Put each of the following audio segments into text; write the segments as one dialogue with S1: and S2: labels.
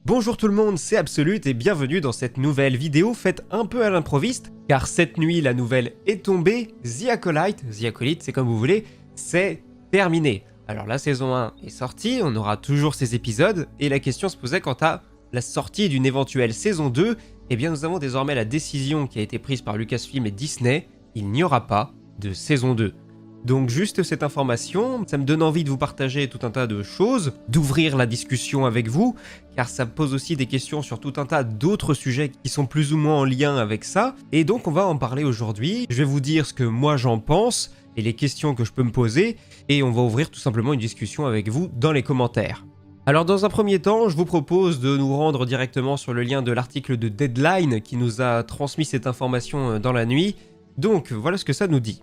S1: Bonjour tout le monde, c'est Absolute et bienvenue dans cette nouvelle vidéo faite un peu à l'improviste, car cette nuit la nouvelle est tombée, The Acolyte c'est comme vous voulez, c'est terminé. Alors la saison 1 est sortie, on aura toujours ces épisodes, et la question se posait quant à la sortie d'une éventuelle saison 2, et bien nous avons désormais la décision qui a été prise par Lucasfilm et Disney, il n'y aura pas de saison 2. Donc juste cette information, ça me donne envie de vous partager tout un tas de choses, d'ouvrir la discussion avec vous, car ça pose aussi des questions sur tout un tas d'autres sujets qui sont plus ou moins en lien avec ça, et donc on va en parler aujourd'hui. Je vais vous dire ce que moi j'en pense, et les questions que je peux me poser, et on va ouvrir tout simplement une discussion avec vous dans les commentaires. Alors dans un premier temps, je vous propose de nous rendre directement sur le lien de l'article de Deadline qui nous a transmis cette information dans la nuit, donc voilà ce que ça nous dit.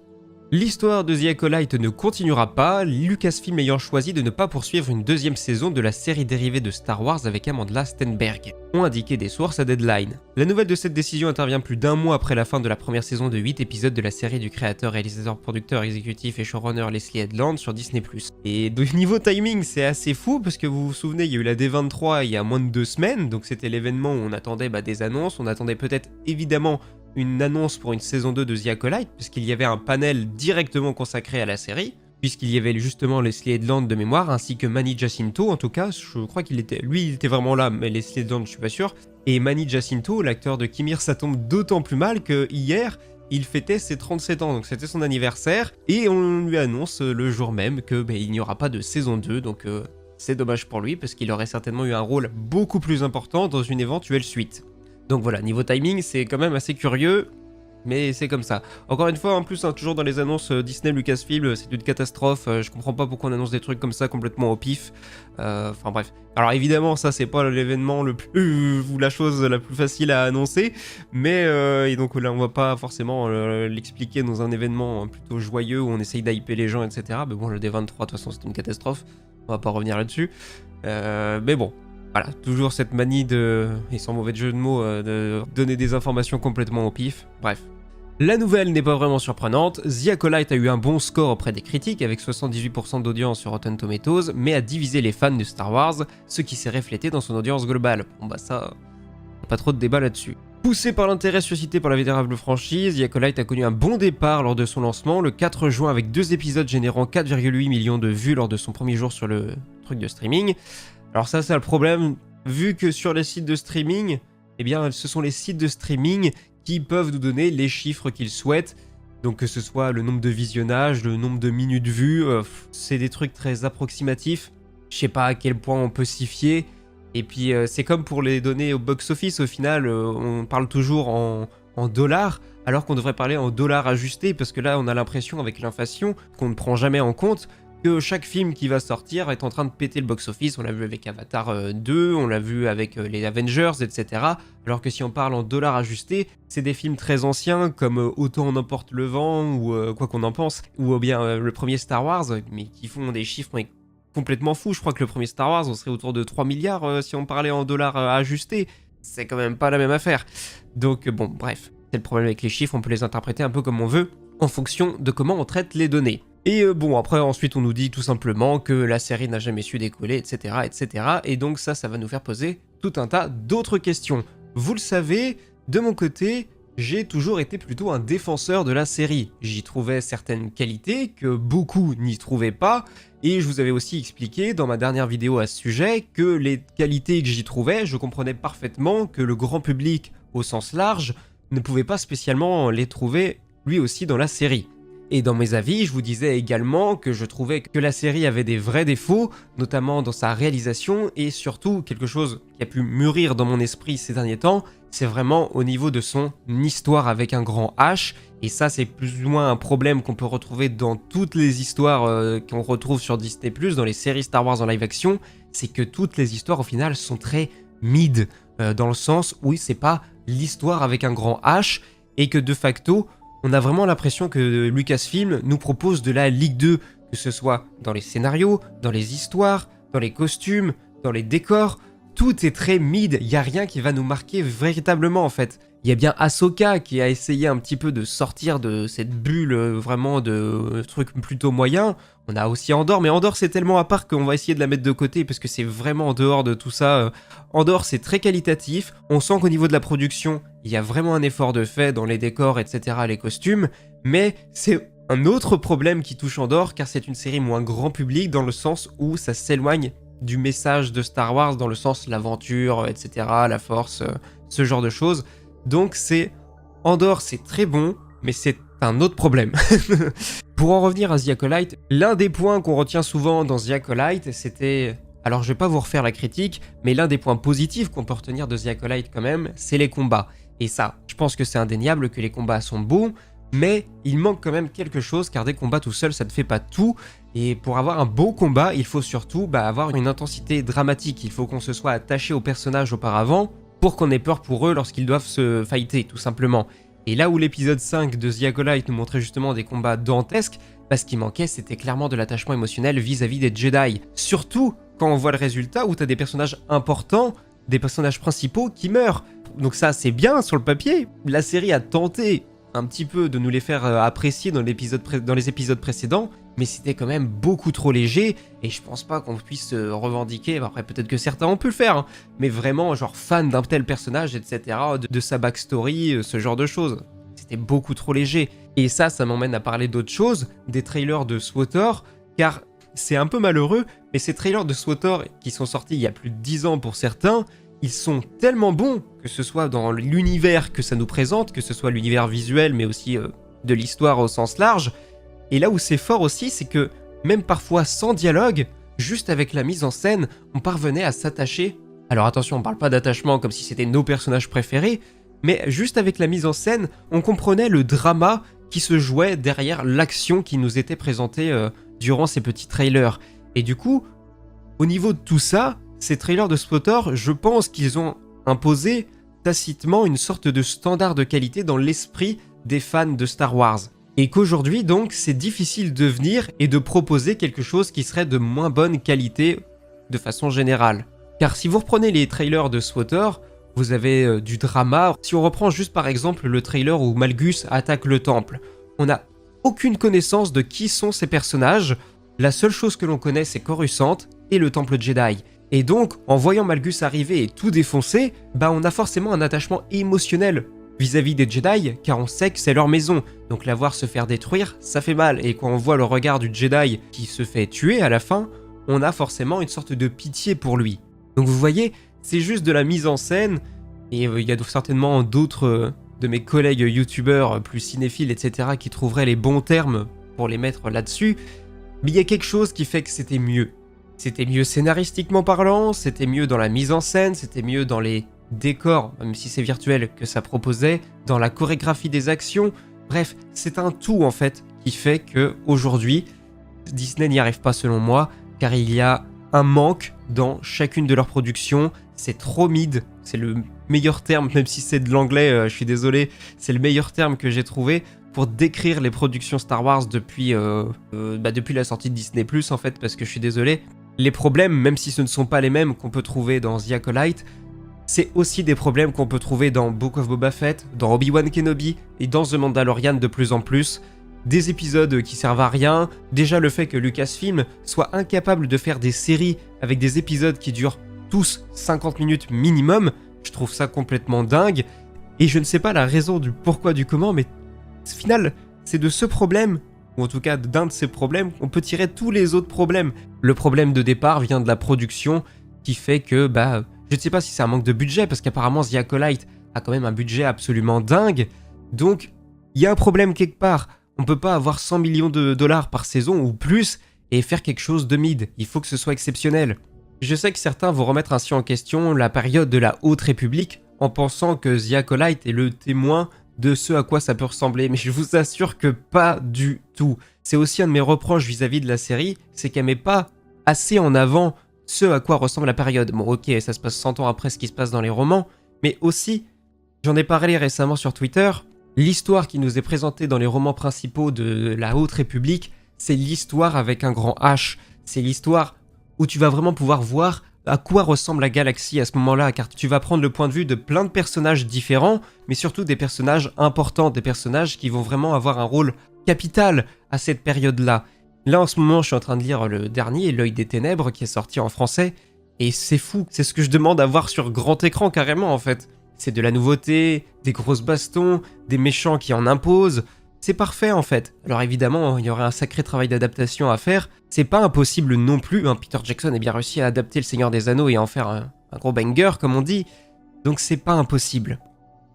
S1: L'histoire de The Acolyte ne continuera pas, Lucasfilm ayant choisi de ne pas poursuivre une deuxième saison de la série dérivée de Star Wars avec Amandla Stenberg, ont indiqué des sources à Deadline. La nouvelle de cette décision intervient plus d'un mois après la fin de la première saison de 8 épisodes de la série du créateur, réalisateur, producteur, exécutif et showrunner Leslie Headland sur Disney+. Et du niveau timing, c'est assez fou parce que vous vous souvenez, il y a eu la D23 il y a moins de 2 semaines, donc c'était l'événement où on attendait des annonces, on attendait peut-être évidemment une annonce pour une saison 2 de The Acolyte, puisqu'il y avait un panel directement consacré à la série, puisqu'il y avait justement Leslie Headland de mémoire, ainsi que Manny Jacinto, en tout cas, je crois qu'il était, lui il était vraiment là, mais Leslie Headland je suis pas sûr, et Manny Jacinto, l'acteur de Kimir, ça tombe d'autant plus mal que hier, il fêtait ses 37 ans, donc c'était son anniversaire, et on lui annonce le jour même que il n'y aura pas de saison 2, donc c'est dommage pour lui, parce qu'il aurait certainement eu un rôle beaucoup plus important dans une éventuelle suite. Donc voilà, niveau timing, c'est quand même assez curieux, mais c'est comme ça. Encore une fois, en plus, toujours dans les annonces Disney, Lucasfilm, c'est une catastrophe. Je comprends pas pourquoi on annonce des trucs comme ça complètement au pif. Enfin bref. Alors évidemment, ça c'est pas l'événement le plus ou la chose la plus facile à annoncer, mais et donc là on va pas forcément l'expliquer dans un événement plutôt joyeux où on essaye d'hyper les gens, etc. Mais bon, le D23 de toute façon c'est une catastrophe. On va pas revenir là-dessus. Mais bon. Voilà, toujours cette manie de, et sans mauvais jeu de mots, de donner des informations complètement au pif. Bref. La nouvelle n'est pas vraiment surprenante, The Acolyte a eu un bon score auprès des critiques avec 78% d'audience sur Rotten Tomatoes, mais a divisé les fans de Star Wars, ce qui s'est reflété dans son audience globale. Bon ça, pas trop de débat là-dessus. Poussé par l'intérêt suscité par la vénérable franchise, The Acolyte a connu un bon départ lors de son lancement, le 4 juin avec 2 épisodes générant 4,8 millions de vues lors de son premier jour sur le truc de streaming. Alors ça c'est le problème, vu que sur les sites de streaming, eh bien ce sont les sites de streaming qui peuvent nous donner les chiffres qu'ils souhaitent, donc que ce soit le nombre de visionnages, le nombre de minutes vues, c'est des trucs très approximatifs, je sais pas à quel point on peut s'y fier, et puis c'est comme pour les données au box-office, au final on parle toujours en dollars, alors qu'on devrait parler en dollars ajustés, parce que là on a l'impression avec l'inflation qu'on ne prend jamais en compte, que chaque film qui va sortir est en train de péter le box-office, on l'a vu avec Avatar 2, on l'a vu avec les Avengers, etc. Alors que si on parle en dollars ajustés, c'est des films très anciens, comme Autant en emporte le vent, ou quoi qu'on en pense, ou bien le premier Star Wars, mais qui font des chiffres complètement fous. Je crois que le premier Star Wars, on serait autour de 3 milliards si on parlait en dollars ajustés. C'est quand même pas la même affaire. Donc bon, bref, c'est le problème avec les chiffres, on peut les interpréter un peu comme on veut, en fonction de comment on traite les données. Et bon, après, ensuite, on nous dit tout simplement que la série n'a jamais su décoller, etc., etc. Et donc ça va nous faire poser tout un tas d'autres questions. Vous le savez, de mon côté, j'ai toujours été plutôt un défenseur de la série. J'y trouvais certaines qualités que beaucoup n'y trouvaient pas, et je vous avais aussi expliqué dans ma dernière vidéo à ce sujet que les qualités que j'y trouvais, je comprenais parfaitement que le grand public, au sens large, ne pouvait pas spécialement les trouver lui aussi dans la série. Et dans mes avis, je vous disais également que je trouvais que la série avait des vrais défauts, notamment dans sa réalisation, et surtout, quelque chose qui a pu mûrir dans mon esprit ces derniers temps, c'est vraiment au niveau de son histoire avec un grand H, et ça c'est plus ou moins un problème qu'on peut retrouver dans toutes les histoires qu'on retrouve sur Disney+, dans les séries Star Wars en live action, c'est que toutes les histoires au final sont très mid, dans le sens où c'est pas l'histoire avec un grand H, et que de facto, on a vraiment l'impression que Lucasfilm nous propose de la Ligue 2, que ce soit dans les scénarios, dans les histoires, dans les costumes, dans les décors, tout est très mid, il n'y a rien qui va nous marquer véritablement en fait. Il y a bien Ahsoka qui a essayé un petit peu de sortir de cette bulle vraiment de trucs plutôt moyens. On a aussi Andor, mais Andor c'est tellement à part qu'on va essayer de la mettre de côté parce que c'est vraiment en dehors de tout ça. Andor c'est très qualitatif, on sent qu'au niveau de la production, il y a vraiment un effort de fait dans les décors, etc., les costumes, mais c'est un autre problème qui touche Andor car c'est une série moins grand public dans le sens où ça s'éloigne du message de Star Wars dans le sens l'aventure, etc., la force, ce genre de choses. Donc Andor c'est très bon, mais c'est un autre problème. Pour en revenir à The Acolyte, l'un des points qu'on retient souvent dans The Acolyte, c'était... Alors je vais pas vous refaire la critique, mais l'un des points positifs qu'on peut retenir de The Acolyte quand même, c'est les combats. Et ça, je pense que c'est indéniable que les combats sont bons, mais il manque quand même quelque chose, car des combats tout seul ça ne fait pas tout, et pour avoir un bon combat, il faut surtout avoir une intensité dramatique, il faut qu'on se soit attaché aux personnages auparavant, pour qu'on ait peur pour eux lorsqu'ils doivent se fighter, tout simplement. Et là où l'épisode 5 de The Acolyte nous montrait justement des combats dantesques, ce qui manquait c'était clairement de l'attachement émotionnel vis-à-vis des Jedi. Surtout quand on voit le résultat où t'as des personnages importants, des personnages principaux qui meurent. Donc ça c'est bien sur le papier, la série a tenté un petit peu de nous les faire apprécier dans les épisodes précédents, mais c'était quand même beaucoup trop léger, et je pense pas qu'on puisse revendiquer, après peut-être que certains ont pu le faire, hein, mais vraiment genre fan d'un tel personnage, etc., de sa backstory, ce genre de choses. C'était beaucoup trop léger. Et ça m'emmène à parler d'autre chose, des trailers de SWTOR, car c'est un peu malheureux, mais ces trailers de SWTOR qui sont sortis il y a plus de 10 ans pour certains, ils sont tellement bons, que ce soit dans l'univers que ça nous présente, que ce soit l'univers visuel, mais aussi de l'histoire au sens large. Et là où c'est fort aussi, c'est que même parfois sans dialogue, juste avec la mise en scène, on parvenait à s'attacher. Alors attention, on parle pas d'attachement comme si c'était nos personnages préférés, mais juste avec la mise en scène, on comprenait le drama qui se jouait derrière l'action qui nous était présentée durant ces petits trailers. Et du coup, au niveau de tout ça, ces trailers de SWTOR, je pense qu'ils ont imposé tacitement une sorte de standard de qualité dans l'esprit des fans de Star Wars. Et qu'aujourd'hui, donc, c'est difficile de venir et de proposer quelque chose qui serait de moins bonne qualité de façon générale. Car si vous reprenez les trailers de SWTOR, vous avez du drama. Si on reprend juste par exemple le trailer où Malgus attaque le temple, on n'a aucune connaissance de qui sont ces personnages. La seule chose que l'on connaît, c'est Coruscant et le temple Jedi. Et donc, en voyant Malgus arriver et tout défoncer, on a forcément un attachement émotionnel vis-à-vis des Jedi, car on sait que c'est leur maison. Donc la voir se faire détruire, ça fait mal. Et quand on voit le regard du Jedi qui se fait tuer à la fin, on a forcément une sorte de pitié pour lui. Donc vous voyez, c'est juste de la mise en scène, et il y a certainement d'autres de mes collègues youtubeurs plus cinéphiles, etc., qui trouveraient les bons termes pour les mettre là-dessus, mais il y a quelque chose qui fait que c'était mieux. C'était mieux scénaristiquement parlant, c'était mieux dans la mise en scène, c'était mieux dans les décors, même si c'est virtuel, que ça proposait, dans la chorégraphie des actions. Bref, c'est un tout en fait qui fait que aujourd'hui, Disney n'y arrive pas selon moi, car il y a un manque dans chacune de leurs productions. C'est trop mid, c'est le meilleur terme, même si c'est de l'anglais, je suis désolé, c'est le meilleur terme que j'ai trouvé pour décrire les productions Star Wars depuis la sortie de Disney+, en fait, parce que je suis désolé. Les problèmes, même si ce ne sont pas les mêmes qu'on peut trouver dans The Acolyte, c'est aussi des problèmes qu'on peut trouver dans Book of Boba Fett, dans Obi-Wan Kenobi et dans The Mandalorian de plus en plus. Des épisodes qui servent à rien, déjà le fait que Lucasfilm soit incapable de faire des séries avec des épisodes qui durent tous 50 minutes minimum, je trouve ça complètement dingue, et je ne sais pas la raison du pourquoi du comment, mais au final, c'est de ce problème, ou en tout cas d'un de ces problèmes, qu'on peut tirer tous les autres problèmes. Le problème de départ vient de la production, qui fait que, je ne sais pas si c'est un manque de budget, parce qu'apparemment The Acolyte a quand même un budget absolument dingue, donc il y a un problème quelque part. On peut pas avoir 100 millions de dollars par saison ou plus et faire quelque chose de mid. Il faut que ce soit exceptionnel. Je sais que certains vont remettre ainsi en question la période de la Haute République en pensant que The Acolyte est le témoin de ce à quoi ça peut ressembler, mais je vous assure que pas du tout. C'est aussi un de mes reproches vis-à-vis de la série, c'est qu'elle met pas assez en avant ce à quoi ressemble la période. Bon ok, ça se passe 100 ans après ce qui se passe dans les romans, mais aussi, j'en ai parlé récemment sur Twitter, l'histoire qui nous est présentée dans les romans principaux de la Haute République, c'est l'histoire avec un grand H. C'est l'histoire où tu vas vraiment pouvoir voir à quoi ressemble la galaxie à ce moment-là, car tu vas prendre le point de vue de plein de personnages différents, mais surtout des personnages importants, des personnages qui vont vraiment avoir un rôle capital à cette période-là. Là, en ce moment, je suis en train de lire le dernier, L'œil des ténèbres, qui est sorti en français, et c'est fou, c'est ce que je demande à voir sur grand écran carrément en fait. C'est de la nouveauté, des grosses bastons, des méchants qui en imposent, c'est parfait en fait. Alors évidemment, il y aurait un sacré travail d'adaptation à faire, c'est pas impossible non plus, hein. Peter Jackson a bien réussi à adapter Le Seigneur des Anneaux et à en faire un gros banger comme on dit, donc c'est pas impossible.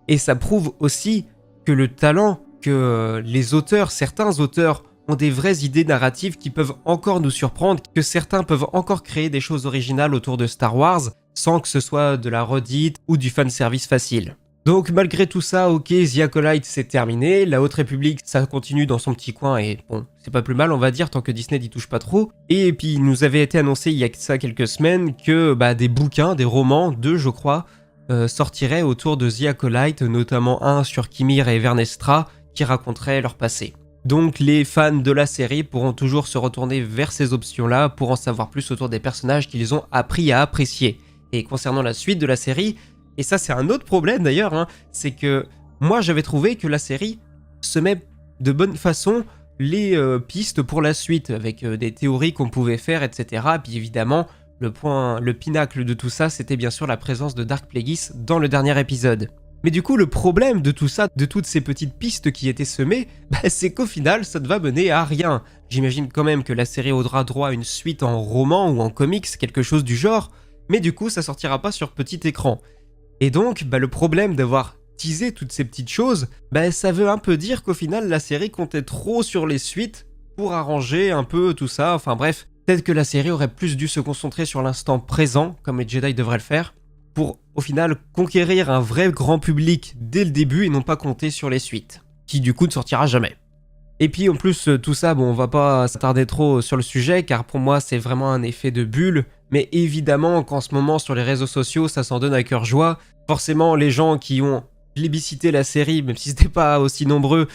S1: Et ça prouve aussi que le talent, que les auteurs, certains auteurs, ont des vraies idées narratives qui peuvent encore nous surprendre, que certains peuvent encore créer des choses originales autour de Star Wars, sans que ce soit de la redite ou du fanservice facile. Donc malgré tout ça, ok, The Acolyte c'est terminé, la Haute République ça continue dans son petit coin et bon, c'est pas plus mal on va dire tant que Disney n'y touche pas trop. Et puis il nous avait été annoncé il y a ça quelques semaines que des bouquins, des romans, 2 je crois, sortiraient autour de The Acolyte, notamment un sur Kimir et Vernestra qui raconteraient leur passé. Donc les fans de la série pourront toujours se retourner vers ces options-là pour en savoir plus autour des personnages qu'ils ont appris à apprécier. Et concernant la suite de la série, et ça c'est un autre problème d'ailleurs, hein, c'est que moi j'avais trouvé que la série se met de bonne façon les pistes pour la suite, avec des théories qu'on pouvait faire, etc. Puis évidemment, le pinacle de tout ça, c'était bien sûr la présence de Dark Plagueis dans le dernier épisode. Mais du coup, le problème de tout ça, de toutes ces petites pistes qui étaient semées, c'est qu'au final, ça ne va mener à rien. J'imagine quand même que la série aura droit à une suite en roman ou en comics, quelque chose du genre, mais du coup, ça sortira pas sur petit écran. Et donc, le problème d'avoir teasé toutes ces petites choses, ça veut un peu dire qu'au final, la série comptait trop sur les suites pour arranger un peu tout ça. Enfin bref, peut-être que la série aurait plus dû se concentrer sur l'instant présent, comme les Jedi devraient le faire, pour au final conquérir un vrai grand public dès le début et non pas compter sur les suites, qui du coup ne sortira jamais. Et puis en plus tout ça, on va pas s'attarder trop sur le sujet car pour moi c'est vraiment un effet de bulle, mais évidemment qu'en ce moment sur les réseaux sociaux ça s'en donne à cœur joie, forcément les gens qui ont plébiscité la série, même si c'était pas aussi nombreux,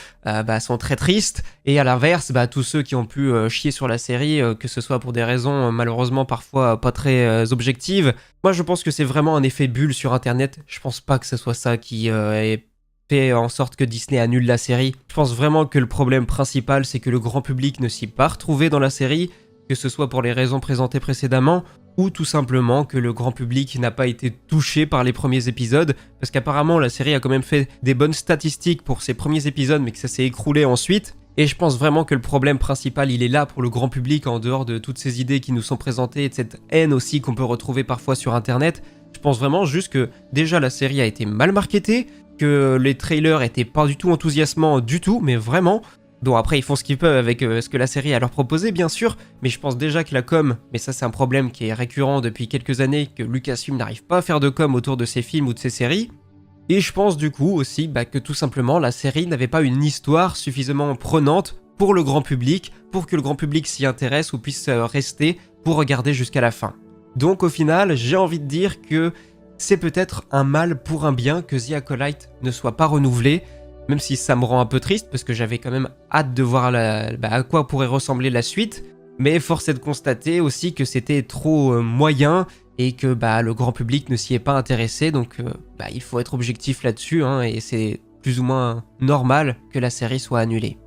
S1: sont très tristes, et à l'inverse, tous ceux qui ont pu chier sur la série, que ce soit pour des raisons malheureusement parfois pas très objectives, moi je pense que c'est vraiment un effet bulle sur internet, je pense pas que ce soit ça qui ait fait en sorte que Disney annule la série. Je pense vraiment que le problème principal c'est que le grand public ne s'y est pas retrouvé dans la série, que ce soit pour les raisons présentées précédemment, ou tout simplement que le grand public n'a pas été touché par les premiers épisodes, parce qu'apparemment la série a quand même fait des bonnes statistiques pour ses premiers épisodes, mais que ça s'est écroulé ensuite, et je pense vraiment que le problème principal il est là pour le grand public, en dehors de toutes ces idées qui nous sont présentées, et de cette haine aussi qu'on peut retrouver parfois sur internet. Je pense vraiment juste que déjà la série a été mal marketée, que les trailers étaient pas du tout enthousiasmants du tout, mais vraiment. Bon après ils font ce qu'ils peuvent avec ce que la série a leur proposé bien sûr, mais je pense déjà que la com, mais ça c'est un problème qui est récurrent depuis quelques années, que Lucasfilm n'arrive pas à faire de com autour de ses films ou de ses séries, et je pense du coup aussi que tout simplement la série n'avait pas une histoire suffisamment prenante pour le grand public, pour que le grand public s'y intéresse ou puisse rester pour regarder jusqu'à la fin. Donc au final j'ai envie de dire que c'est peut-être un mal pour un bien que The Acolyte ne soit pas renouvelé, même si ça me rend un peu triste parce que j'avais quand même hâte de voir à quoi pourrait ressembler la suite, mais force est de constater aussi que c'était trop moyen et que le grand public ne s'y est pas intéressé, donc il faut être objectif là-dessus, et c'est plus ou moins normal que la série soit annulée.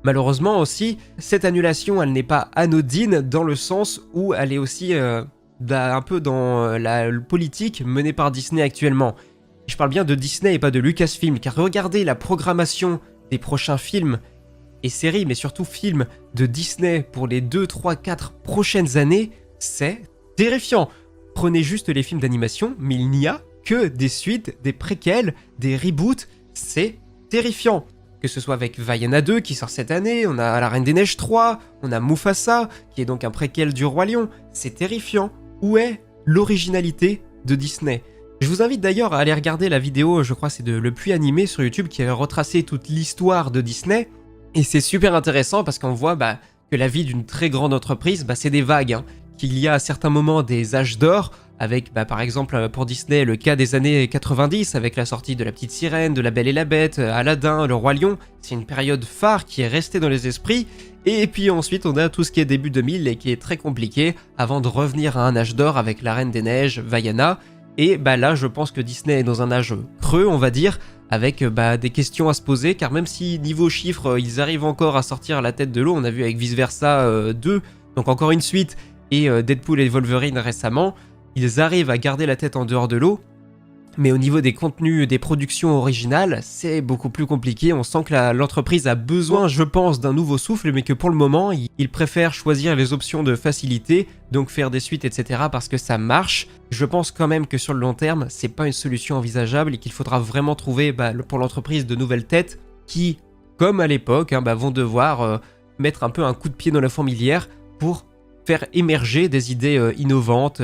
S1: Malheureusement aussi, cette annulation elle n'est pas anodine dans le sens où elle est aussi un peu dans la politique menée par Disney actuellement. Je parle bien de Disney et pas de Lucasfilm, car regardez la programmation des prochains films et séries, mais surtout films de Disney pour les 2, 3, 4 prochaines années, c'est terrifiant. Prenez juste les films d'animation, mais il n'y a que des suites, des préquels, des reboots, c'est terrifiant. Que ce soit avec Vaiana 2 qui sort cette année, on a La Reine des Neiges 3, on a Mufasa, qui est donc un préquel du Roi Lion, c'est terrifiant. Où est l'originalité de Disney ? Je vous invite d'ailleurs à aller regarder la vidéo, je crois c'est de Le Puits Animé sur YouTube, qui a retracé toute l'histoire de Disney, et c'est super intéressant parce qu'on voit que la vie d'une très grande entreprise, c'est des vagues, qu'il y a à certains moments des âges d'or, avec par exemple pour Disney le cas des années 90 avec la sortie de La Petite Sirène, de La Belle et la Bête, Aladdin, Le Roi Lion. C'est une période phare qui est restée dans les esprits. Et puis ensuite on a tout ce qui est début 2000 et qui est très compliqué avant de revenir à un âge d'or avec La Reine des Neiges, Vaiana. Et là je pense que Disney est dans un âge creux on va dire, avec des questions à se poser, car même si niveau chiffres ils arrivent encore à sortir la tête de l'eau, on a vu avec Vice Versa 2, donc encore une suite, et Deadpool et Wolverine récemment, ils arrivent à garder la tête en dehors de l'eau, mais au niveau des contenus, des productions originales, c'est beaucoup plus compliqué. On sent que l'entreprise a besoin, je pense, d'un nouveau souffle, mais que pour le moment, ils préfèrent choisir les options de facilité, donc faire des suites, etc., parce que ça marche. Je pense quand même que sur le long terme, c'est pas une solution envisageable et qu'il faudra vraiment trouver pour l'entreprise de nouvelles têtes qui, comme à l'époque, vont devoir mettre un peu un coup de pied dans la fourmilière pour faire émerger des idées innovantes,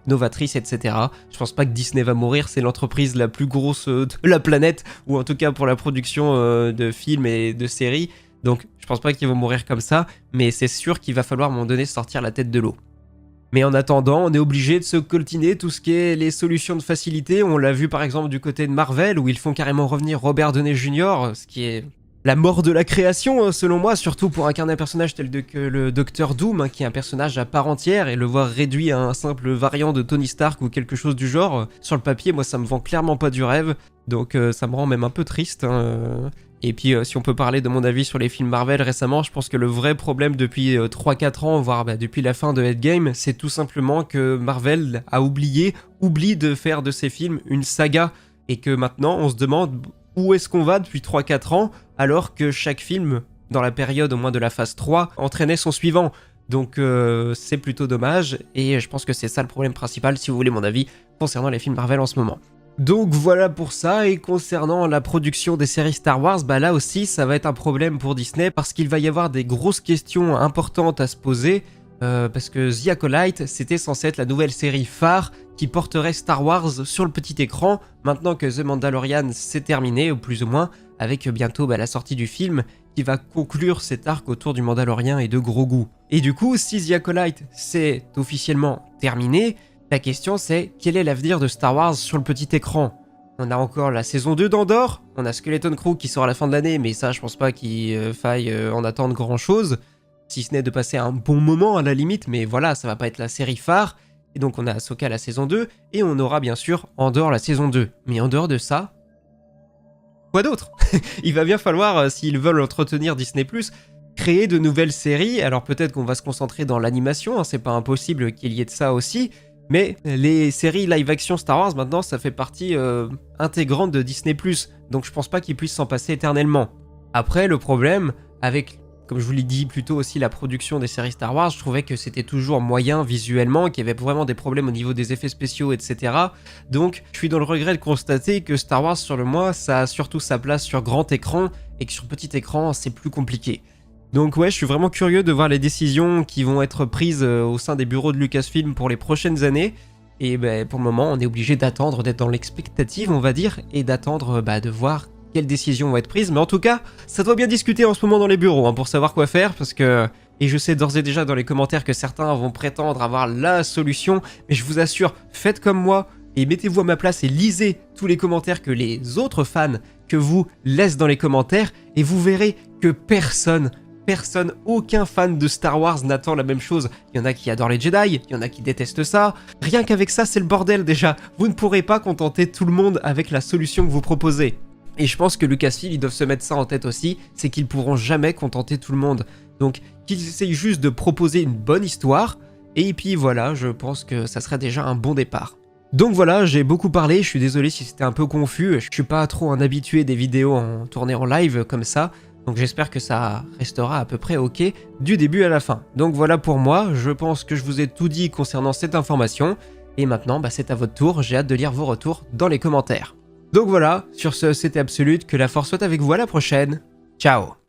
S1: novatrices, etc. Je pense pas que Disney va mourir, c'est l'entreprise la plus grosse de la planète, ou en tout cas pour la production de films et de séries, donc je pense pas qu'ils vont mourir comme ça, mais c'est sûr qu'il va falloir à un moment donné sortir la tête de l'eau. Mais en attendant, on est obligé de se coltiner tout ce qui est les solutions de facilité. On l'a vu par exemple du côté de Marvel, où ils font carrément revenir Robert Downey Jr., ce qui est la mort de la création, selon moi, surtout pour incarner un personnage tel que le Docteur Doom, qui est un personnage à part entière, et le voir réduit à un simple variant de Tony Stark ou quelque chose du genre, sur le papier, moi ça me vend clairement pas du rêve, donc ça me rend même un peu triste. Et puis si on peut parler de mon avis sur les films Marvel récemment, je pense que le vrai problème depuis 3-4 ans, voire depuis la fin de Endgame, c'est tout simplement que Marvel oublie de faire de ses films une saga, et que maintenant on se demande où est-ce qu'on va depuis 3-4 ans, alors que chaque film, dans la période au moins de la phase 3, entraînait son suivant. Donc c'est plutôt dommage, et je pense que c'est ça le problème principal, si vous voulez mon avis, concernant les films Marvel en ce moment. Donc voilà pour ça, et concernant la production des séries Star Wars, là aussi ça va être un problème pour Disney, parce qu'il va y avoir des grosses questions importantes à se poser, parce que The Acolyte, c'était censé être la nouvelle série phare qui porterait Star Wars sur le petit écran, maintenant que The Mandalorian s'est terminé, ou plus ou moins, avec bientôt la sortie du film, qui va conclure cet arc autour du Mandalorian et de Grogu. Et du coup, si The Acolyte c'est officiellement terminé, la question c'est quel est l'avenir de Star Wars sur le petit écran? On a encore la saison 2 d'Andor, on a Skeleton Crew qui sort à la fin de l'année, mais ça je pense pas qu'il faille en attendre grand chose, si ce n'est de passer un bon moment à la limite, mais voilà, ça va pas être la série phare. Et donc on a Ahsoka la saison 2, et on aura bien sûr Andor la saison 2. Mais en dehors de ça, quoi d'autre? Il va bien falloir, s'ils veulent entretenir Disney+, créer de nouvelles séries. Alors peut-être qu'on va se concentrer dans l'animation, c'est pas impossible qu'il y ait de ça aussi, mais les séries live-action Star Wars maintenant, ça fait partie intégrante de Disney+, donc je pense pas qu'ils puissent s'en passer éternellement. Après, le problème avec, comme je vous l'ai dit plus tôt aussi, la production des séries Star Wars, je trouvais que c'était toujours moyen visuellement, qu'il y avait vraiment des problèmes au niveau des effets spéciaux, etc. Donc je suis dans le regret de constater que Star Wars sur le mois, ça a surtout sa place sur grand écran, et que sur petit écran, c'est plus compliqué. Donc ouais, je suis vraiment curieux de voir les décisions qui vont être prises au sein des bureaux de Lucasfilm pour les prochaines années. Et pour le moment, on est obligé d'attendre, d'être dans l'expectative, on va dire, et d'attendre de voir quelles décisions vont être prises. Mais en tout cas, ça doit bien discuter en ce moment dans les bureaux pour savoir quoi faire, parce que... Et je sais d'ores et déjà dans les commentaires que certains vont prétendre avoir la solution, mais je vous assure, faites comme moi, et mettez-vous à ma place et lisez tous les commentaires que les autres fans que vous laissent dans les commentaires, et vous verrez que personne, aucun fan de Star Wars n'attend la même chose. Il y en a qui adorent les Jedi, il y en a qui détestent ça. Rien qu'avec ça, c'est le bordel déjà. Vous ne pourrez pas contenter tout le monde avec la solution que vous proposez. Et je pense que Lucasfilm, ils doivent se mettre ça en tête aussi, c'est qu'ils pourront jamais contenter tout le monde. Donc, qu'ils essayent juste de proposer une bonne histoire, et puis voilà, je pense que ça serait déjà un bon départ. Donc voilà, j'ai beaucoup parlé, je suis désolé si c'était un peu confus, je suis pas trop un habitué des vidéos tournées en live comme ça, donc j'espère que ça restera à peu près ok du début à la fin. Donc voilà pour moi, je pense que je vous ai tout dit concernant cette information, et maintenant c'est à votre tour, j'ai hâte de lire vos retours dans les commentaires. Donc voilà, sur ce c'était Absolute, que la force soit avec vous, à la prochaine, ciao.